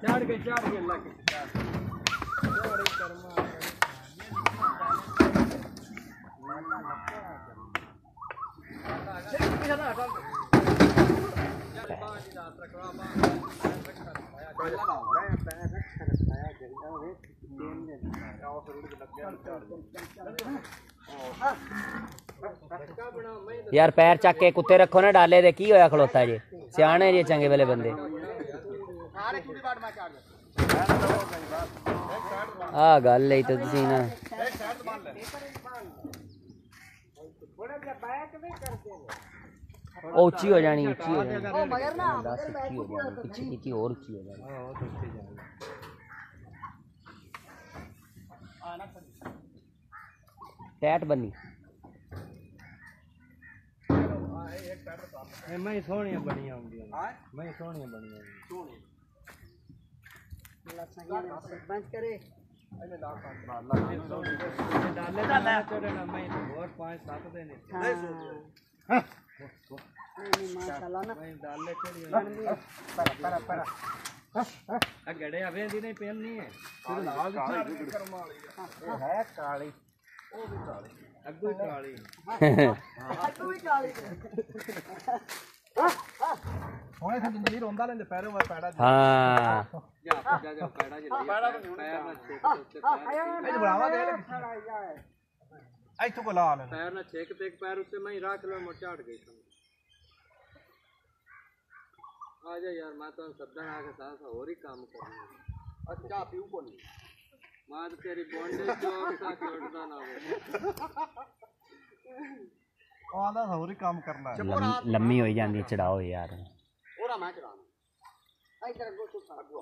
चढ़ के लग यार पैर चक के कुत्ते रखो ना डाले दे की होया खलोता जे सियाने जे चंगे वेले बंदे आ गल है तो तुसी ना ऊंची हो जानी ऊंची हो जानी ओ मगर ना 10 ऊंची हो जानी पीछे नीचे और ऊंची हो जानी हां तो ऊंची जानी टैट बनी मैं सोहणियां बनियां होंदियां हां मैं सोहणियां बनियां सोहणी बंद करे अरे ला डाले डाले चढ़े ना मैं और 5-7 दिन हां माशाल्लाह ना मैं डाले चढ़ी पर गड़े अवे दी नहीं पेन नहीं है लाल कर्म वाली है काली ओ भी काली अग्गू काली अग्गू काली होने से जिंदगी रोंदा लेंदे पैरों में पैड़ा हां जा पैड़ा जी पैड़ा तो नहीं पैर में छेक ए बढ़ावा दे ले आई तो को ला ले पैर में छेक ते एक पैर उससे मैं रख लो मोड़ चाट गई आ जा यार मैं तो सदन आके साथ और ही काम करना अच्छा पीऊ को नहीं मां तो तेरी बॉन्डे जो साथ जोड़ता ना हो आंदा और ही काम करना है लम्मी हो जांदी चढ़ाओ यार ओरा मैं चढ़ाना आई तेरा गोश्त सागो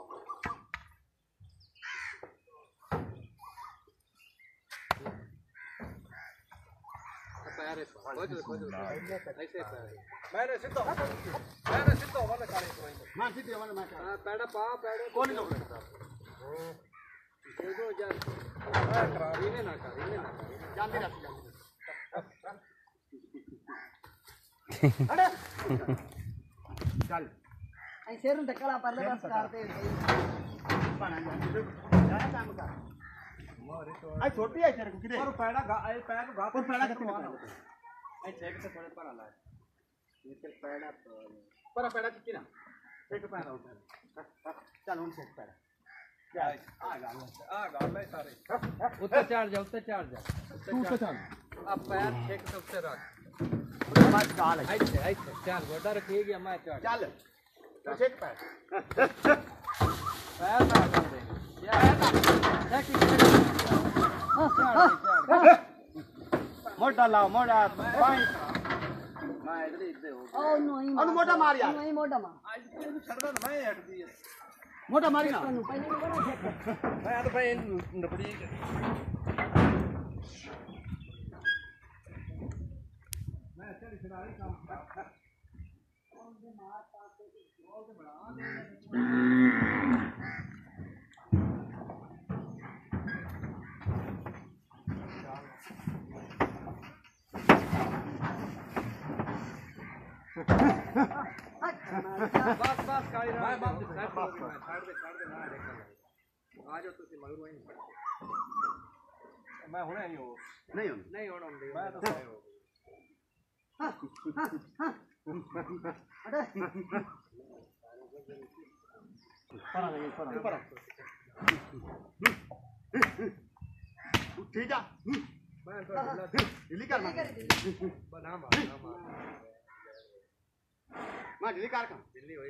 पैर ऐसे मैंने सीधा वाला काले मां सीधे वाला मैं हां पैड़ा पा पैड़े कौन नहीं लगता देखो यार करारी ने ना जांदे रख अरे चल ऐ शेर ने कला पर बस करते बना जा काम कर मारे तो आई छोटी है तेरे को किधर पर पैड़ा पैर को घा पर पैड़ा कितने ऐ चेक से थोड़े पर आला ये पैड़ा पर पैड़ा कितने ना एक पैड़ा होता है चल उन से पैड़ा आ गाल है सारे ऊपर चढ़ जा ऊपर चढ़ अब पैर चेक से ऊपर रख मत गाल है ऐसे चल गोड़ा रखिए गया मैं चढ़ चल तो चेक पैर पैर ना कर दे यार मोटा लाओ मोटा पानी मैं इधर इधर हो ओ नहीं अनु मोटा मार यार नहीं मोटा मार आज तेरे छड़दा मैं हट दी मोटा मारी ना मैं तो भाई नपड़ी मैं चल खिलाड़ी काम कौन से मार पाते बोल के बड़ा बस काली मैं छाड़ दे ना देखा आ जाओ तुसी मगर वही मैं हुणे नहीं हो नहीं होना मैं तो सही हो पर ठीक है मैं तो दिल्ली करना बना मार मैं दिल्ली कार का दिल्ली होई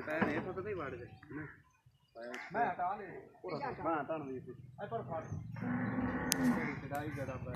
पैर ये तो नहीं बाड़ दे मैं हटा ले मैं हटाने दी थी पर फाड़ चढ़ाई जड़ा पे